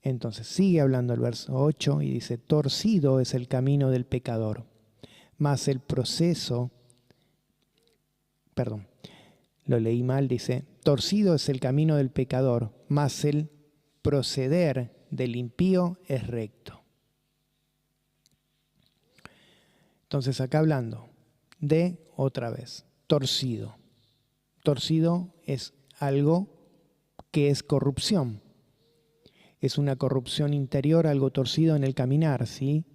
Entonces sigue hablando el verso 8 y dice, torcido es el camino del pecador, mas el proceso, perdón, lo leí mal, dice, torcido es el camino del pecador, mas el proceder del impío es recto. Entonces acá hablando de, otra vez, torcido. Torcido es algo que es corrupción. Es una corrupción interior, algo torcido en el caminar, ¿sí?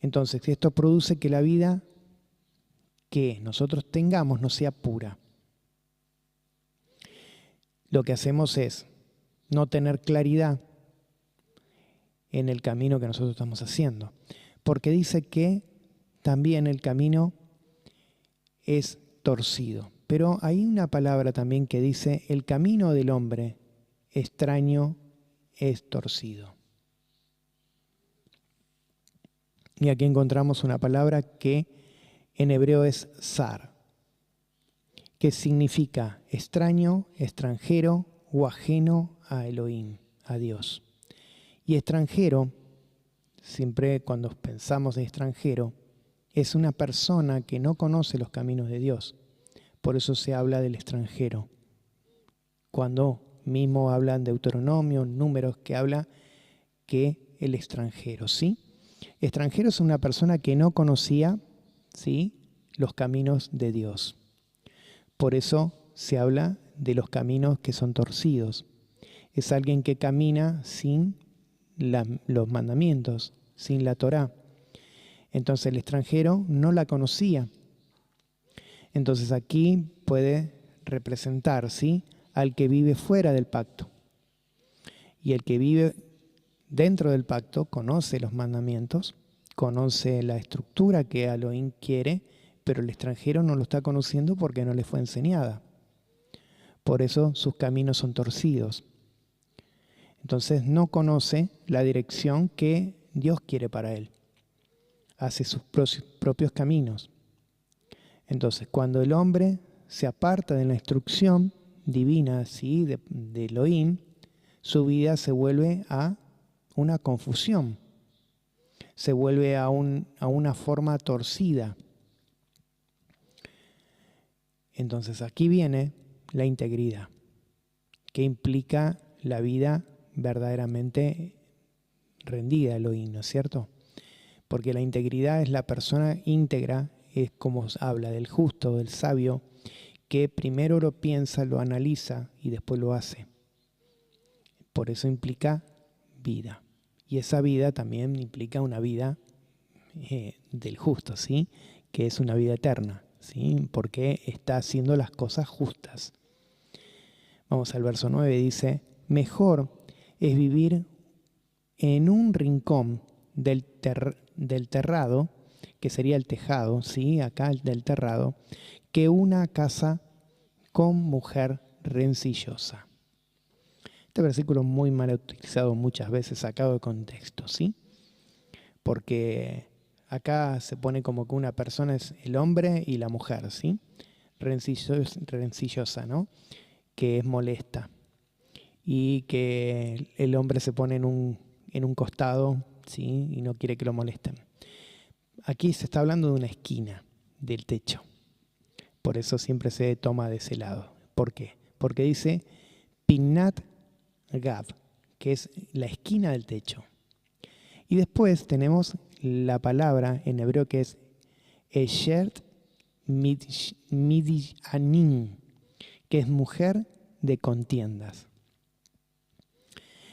Entonces, esto produce que la vida que nosotros tengamos no sea pura. Lo que hacemos es no tener claridad en el camino que nosotros estamos haciendo. Porque dice que también el camino es torcido. Pero hay una palabra también que dice, el camino del hombre extraño es torcido. Y aquí encontramos una palabra que en hebreo es zar, que significa extraño, extranjero o ajeno a Elohim, a Dios. Y extranjero, siempre cuando pensamos en extranjero, es una persona que no conoce los caminos de Dios. Por eso se habla del extranjero. Cuando mismo hablan de Deuteronomio, números que habla que el extranjero, ¿sí? Extranjero es una persona que no conocía, ¿sí?, los caminos de Dios. Por eso se habla de los caminos que son torcidos. Es alguien que camina sin los mandamientos, sin la Torá. Entonces el extranjero no la conocía. Entonces aquí puede representar, ¿sí?, al que vive fuera del pacto. Y el que vive dentro del pacto conoce los mandamientos, conoce la estructura que Elohim quiere, pero el extranjero no lo está conociendo porque no le fue enseñada. Por eso sus caminos son torcidos. Entonces no conoce la dirección que Dios quiere para él. Hace sus propios caminos. Entonces, cuando el hombre se aparta de la instrucción divina, ¿sí?, de Elohim, su vida se vuelve a una confusión, se vuelve a una forma torcida. Entonces aquí viene la integridad, que implica la vida verdaderamente rendida a Elohim, ¿no es cierto? Porque la integridad es la persona íntegra, es como habla del justo, del sabio, que primero lo piensa, lo analiza y después lo hace. Por eso implica vida. Y esa vida también implica una vida del justo, ¿sí?, que es una vida eterna, ¿sí?, porque está haciendo las cosas justas. Vamos al verso 9, dice, mejor es vivir en un rincón del terrado, que sería el tejado, ¿sí?, acá del terrado, que una casa con mujer rencillosa. Este versículo es muy mal utilizado muchas veces, sacado de contexto, ¿sí? Porque acá se pone como que una persona es el hombre y la mujer, ¿sí? Rencillosa, ¿no? Que es molesta. Y que el hombre se pone en un costado, ¿sí?, y no quiere que lo molesten. Aquí se está hablando de una esquina del techo. Por eso siempre se toma de ese lado. ¿Por qué? Porque dice Pinat Gab, que es la esquina del techo. Y después tenemos la palabra en hebreo que es Eshert Midianim, que es mujer de contiendas.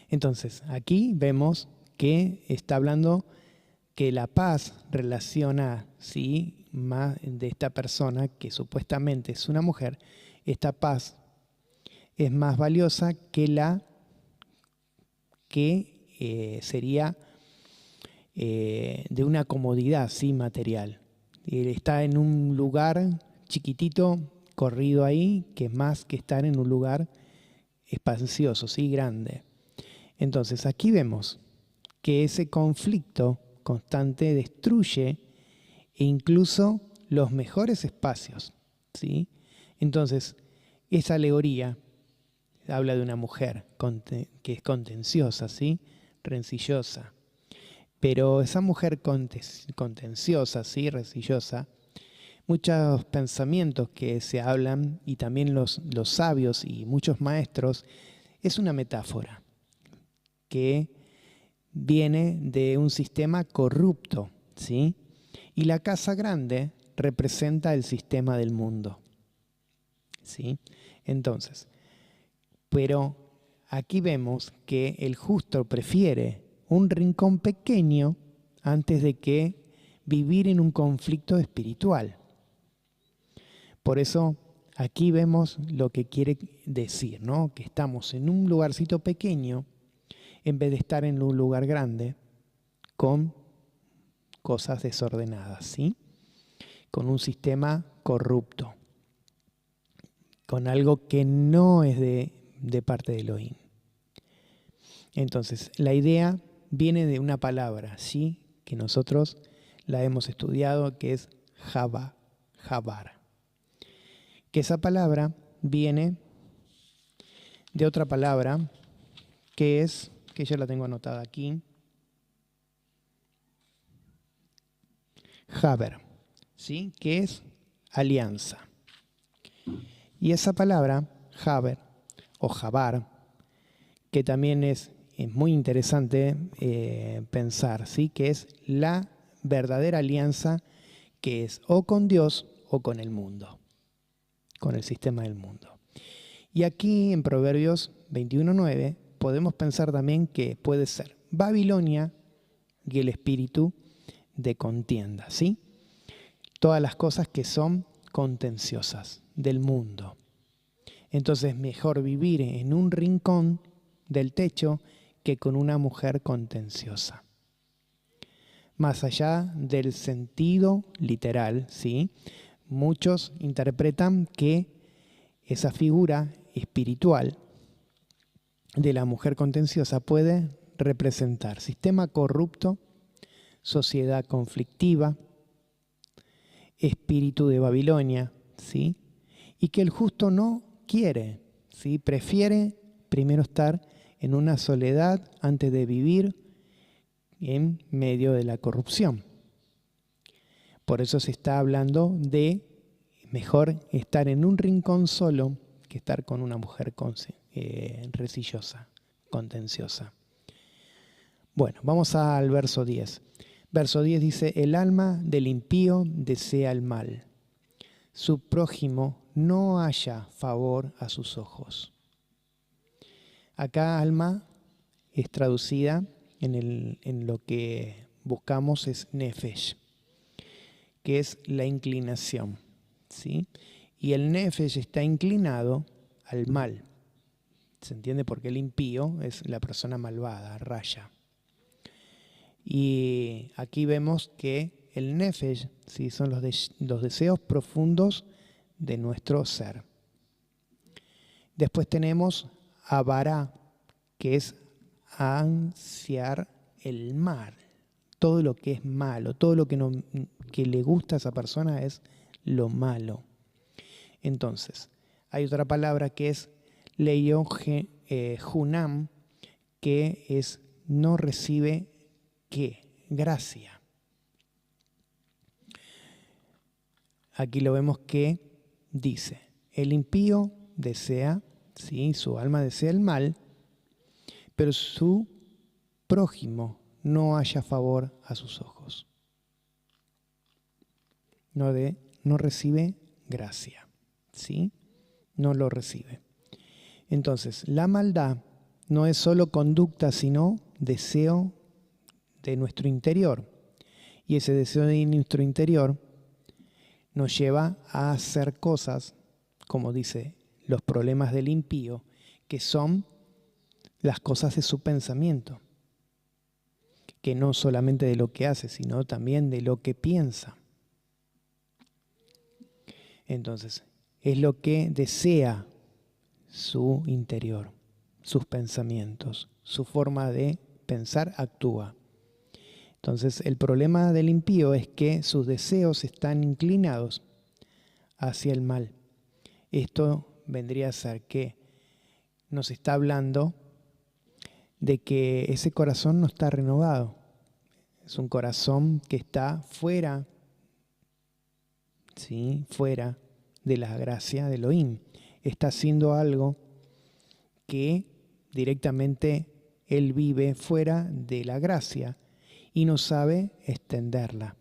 Entonces, aquí vemos que está hablando que la paz relaciona, ¿sí?, más de esta persona que supuestamente es una mujer. Esta paz es más valiosa que la que sería de una comodidad, ¿sí?, material. Él está en un lugar chiquitito, corrido ahí, que es más que estar en un lugar espacioso, ¿sí?, grande. Entonces aquí vemos que ese conflicto constante destruye incluso los mejores espacios, ¿sí? Entonces, esa alegoría habla de una mujer que es contenciosa, ¿sí?, rencillosa. Pero esa mujer contenciosa, ¿sí?, rencillosa, muchos pensamientos que se hablan, y también los sabios y muchos maestros, es una metáfora que viene de un sistema corrupto, ¿sí? Y la casa grande representa el sistema del mundo, ¿sí? Entonces, pero aquí vemos que el justo prefiere un rincón pequeño antes de que vivir en un conflicto espiritual. Por eso aquí vemos lo que quiere decir, ¿no? Que estamos en un lugarcito pequeño en vez de estar en un lugar grande con cosas desordenadas, ¿sí? Con un sistema corrupto, con algo que no es de parte de Elohim. Entonces, la idea viene de una palabra, ¿sí? Que nosotros la hemos estudiado, que es Jabar. Que esa palabra viene de otra palabra que yo la tengo anotada aquí, Jaber, ¿sí? Que es alianza. Y esa palabra, Jaber o Jabar, que también es muy interesante pensar, ¿sí? Que es la verdadera alianza que es o con Dios o con el mundo, con el sistema del mundo. Y aquí en Proverbios 21:9 podemos pensar también que puede ser Babilonia y el espíritu de contienda, ¿sí? Todas las cosas que son contenciosas del mundo. Entonces, mejor vivir en un rincón del techo que con una mujer contenciosa. Más allá del sentido literal, ¿sí? Muchos interpretan que esa figura espiritual de la mujer contenciosa puede representar sistema corrupto, sociedad conflictiva, espíritu de Babilonia, ¿sí? Y que el justo no quiere, ¿sí? Prefiere primero estar en una soledad antes de vivir en medio de la corrupción. Por eso se está hablando de mejor estar en un rincón solo que estar con una mujer rencillosa, contenciosa. Bueno, vamos al verso 10. Verso 10 dice, el alma del impío desea el mal. Su prójimo no halla favor a sus ojos. Acá alma es traducida en lo que buscamos es nefesh, que es la inclinación, ¿sí? Y el nefesh está inclinado al mal. ¿Se entiende? Porque el impío es la persona malvada, raya. Y aquí vemos que el nefesh, ¿sí? Son los deseos profundos de nuestro ser. Después tenemos avará, que es ansiar el mal. Todo lo que es malo, todo lo que le gusta a esa persona es lo malo. Entonces, hay otra palabra que es junam, que es no recibe ¿qué? Gracia. Aquí lo vemos que dice, el impío desea, ¿sí? Su alma desea el mal, pero su prójimo no halla favor a sus ojos. No recibe gracia, ¿sí? No lo recibe. Entonces, la maldad no es solo conducta, sino deseo de nuestro interior. Y ese deseo de nuestro interior nos lleva a hacer cosas, como dice, los problemas del impío, que son las cosas de su pensamiento. Que no solamente de lo que hace, sino también de lo que piensa. Entonces, es lo que desea su interior, sus pensamientos, su forma de pensar actúa. Entonces, el problema del impío es que sus deseos están inclinados hacia el mal. Esto vendría a ser que nos está hablando de que ese corazón no está renovado. Es un corazón que está fuera, ¿sí? Fuera de la gracia de Elohim. Está haciendo algo que directamente él vive fuera de la gracia y no sabe extenderla,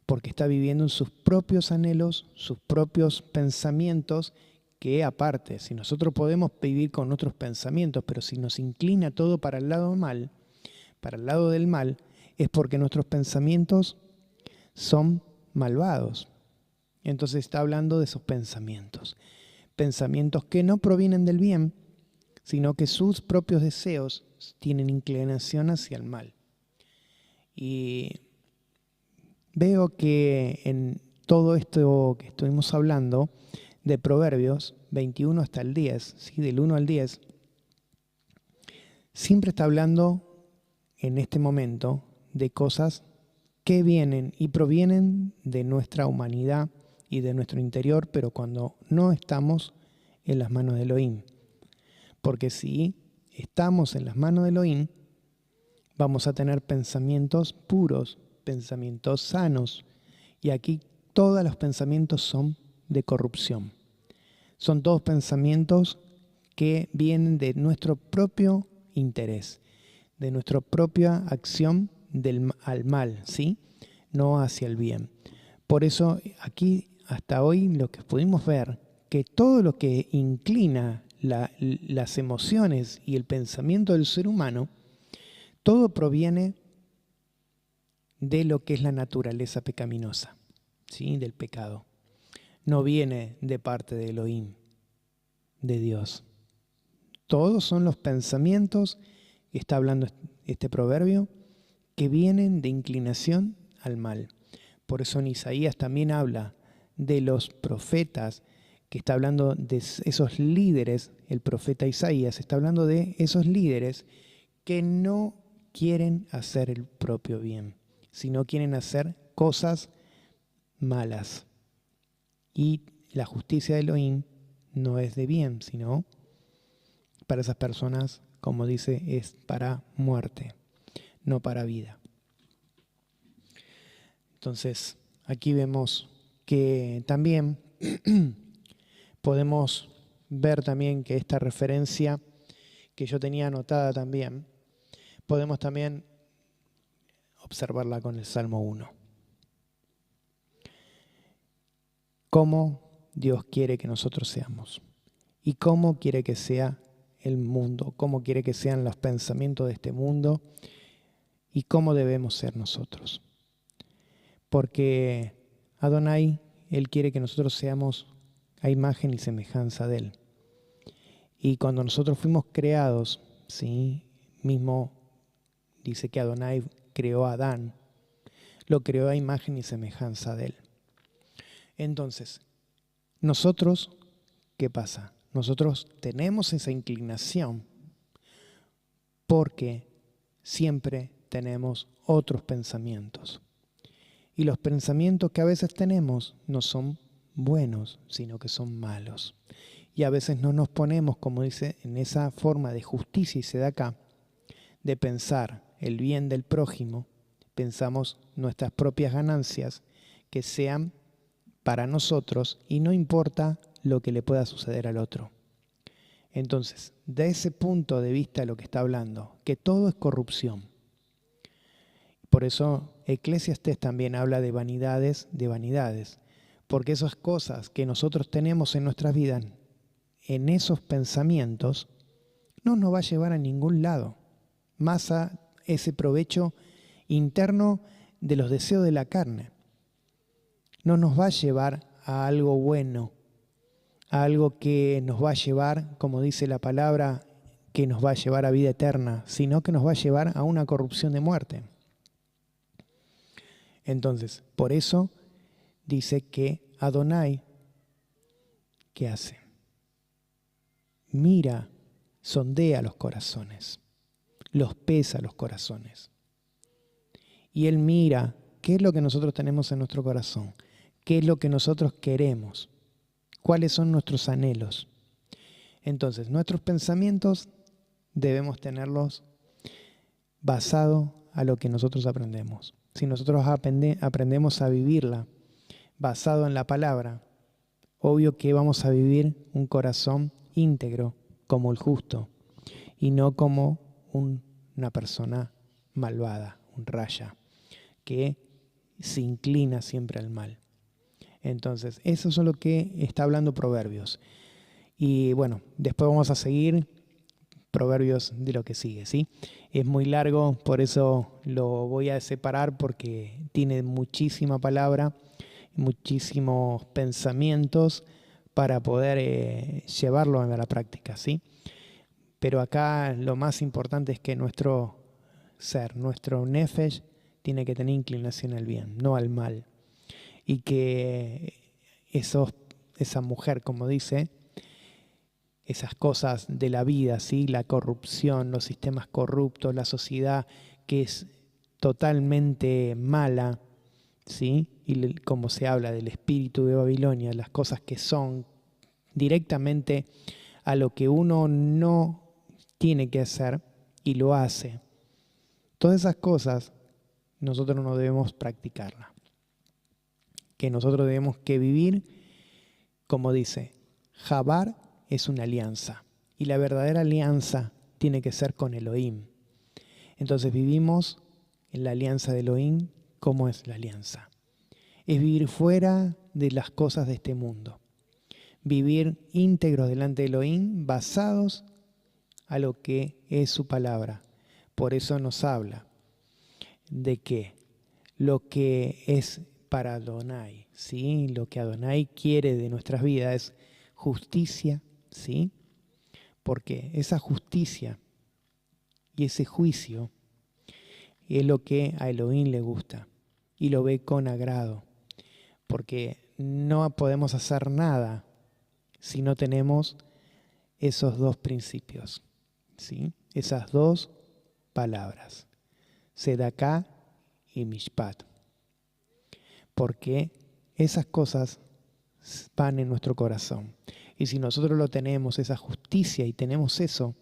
porque está viviendo en sus propios anhelos, sus propios pensamientos, que aparte, si nosotros podemos vivir con otros pensamientos, pero si nos inclina todo para el lado mal, para el lado del mal, es porque nuestros pensamientos son malvados. Entonces está hablando de esos pensamientos. Pensamientos que no provienen del bien, sino que sus propios deseos tienen inclinación hacia el mal. Y veo que en todo esto que estuvimos hablando, de Proverbios 21 hasta el 10, ¿sí? Del 1 al 10, siempre está hablando en este momento de cosas que vienen y provienen de nuestra humanidad y de nuestro interior, pero cuando no estamos en las manos de Elohim. Porque si estamos en las manos de Elohim, vamos a tener pensamientos puros, pensamientos sanos. Y aquí todos los pensamientos son de corrupción. Son todos pensamientos que vienen de nuestro propio interés, de nuestra propia acción al mal, ¿sí? No hacia el bien. Por eso aquí hasta hoy lo que pudimos ver, que todo lo que inclina las emociones y el pensamiento del ser humano, todo proviene de lo que es la naturaleza pecaminosa, ¿sí? Del pecado. No viene de parte de Elohim, de Dios. Todos son los pensamientos, que está hablando este proverbio, que vienen de inclinación al mal. Por eso en Isaías también habla de los profetas, que está hablando de esos líderes, el profeta Isaías está hablando de esos líderes que no quieren hacer el propio bien, sino quieren hacer cosas malas. Y la justicia de Elohim no es de bien, sino para esas personas, como dice, es para muerte, no para vida. Entonces, aquí vemos que también podemos ver también que esta referencia que yo tenía anotada también, podemos también observarla con el Salmo 1. Cómo Dios quiere que nosotros seamos y cómo quiere que sea el mundo, cómo quiere que sean los pensamientos de este mundo y cómo debemos ser nosotros. Porque Adonai, Él quiere que nosotros seamos a imagen y semejanza de Él. Y cuando nosotros fuimos creados, ¿sí? Mismo dice que Adonai creó a Adán, lo creó a imagen y semejanza de Él. Entonces, nosotros, ¿qué pasa? Nosotros tenemos esa inclinación porque siempre tenemos otros pensamientos. Y los pensamientos que a veces tenemos no son buenos, sino que son malos. Y a veces no nos ponemos, como dice, en esa forma de justicia y se da acá, de pensar el bien del prójimo, pensamos nuestras propias ganancias que sean para nosotros y no importa lo que le pueda suceder al otro. Entonces, de ese punto de vista de lo que está hablando, que todo es corrupción. Por eso Eclesiastés también habla de vanidades, porque esas cosas que nosotros tenemos en nuestras vidas, en esos pensamientos, no nos va a llevar a ningún lado, más a ese provecho interno de los deseos de la carne. No nos va a llevar a algo bueno, a algo que nos va a llevar, como dice la palabra, que nos va a llevar a vida eterna, sino que nos va a llevar a una corrupción de muerte. Entonces, por eso dice que Adonai, ¿qué hace? Mira, sondea los corazones, los pesa los corazones. Y Él mira qué es lo que nosotros tenemos en nuestro corazón, qué es lo que nosotros queremos, cuáles son nuestros anhelos. Entonces, nuestros pensamientos debemos tenerlos basados a lo que nosotros aprendemos. Si nosotros aprendemos a vivirla basado en la palabra, obvio que vamos a vivir un corazón íntegro como el justo y no como una persona malvada, un raya, que se inclina siempre al mal. Entonces, eso es lo que está hablando Proverbios. Y bueno, después vamos a seguir proverbios de lo que sigue, ¿sí? Es muy largo, por eso lo voy a separar porque tiene muchísima palabra, muchísimos pensamientos para poder llevarlo a la práctica, ¿sí? Pero acá lo más importante es que nuestro ser, nuestro nefesh, tiene que tener inclinación al bien, no al mal. Y que esa mujer, como dice, esas cosas de la vida, ¿sí? La corrupción, los sistemas corruptos, la sociedad que es totalmente mala, ¿sí? Y como se habla del espíritu de Babilonia, las cosas que son directamente a lo que uno no tiene que hacer y lo hace. Todas esas cosas nosotros no debemos practicarlas. Que nosotros debemos que vivir, como dice, Jabar es una alianza y la verdadera alianza tiene que ser con Elohim. Entonces vivimos en la alianza de Elohim. ¿Cómo es la alianza? Es vivir fuera de las cosas de este mundo. Vivir íntegros delante de Elohim, basados a lo que es su palabra. Por eso nos habla de que lo que es para Adonai, ¿sí? Lo que Adonai quiere de nuestras vidas es justicia, ¿sí? Porque esa justicia y ese juicio es lo que a Elohim le gusta y lo ve con agrado, porque no podemos hacer nada si no tenemos esos dos principios, ¿sí? Esas dos palabras, Sedaká y Mishpat, porque esas cosas van en nuestro corazón. Y si nosotros lo tenemos, esa justicia, y tenemos eso,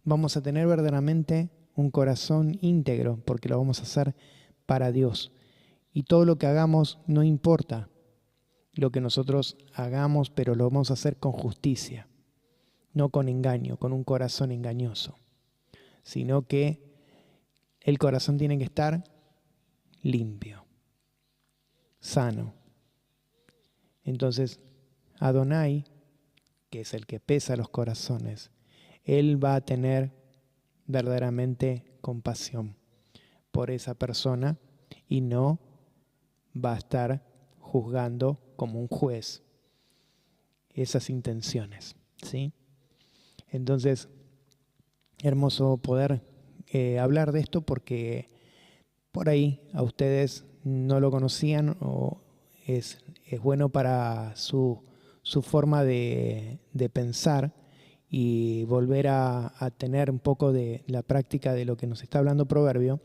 vamos a tener verdaderamente un corazón íntegro, porque lo vamos a hacer para Dios. Y todo lo que hagamos no importa lo que nosotros hagamos, pero lo vamos a hacer con justicia, no con engaño, con un corazón engañoso, sino que el corazón tiene que estar limpio, sano. Entonces, Adonai, que es el que pesa los corazones, Él va a tener verdaderamente compasión por esa persona y no va a estar juzgando como un juez esas intenciones, ¿sí? Entonces, hermoso poder hablar de esto porque por ahí a ustedes no lo conocían o es bueno para su forma de pensar y volver a tener un poco de la práctica de lo que nos está hablando Proverbio,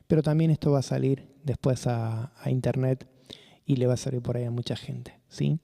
pero también esto va a salir después a internet y le va a salir por ahí a mucha gente, ¿sí?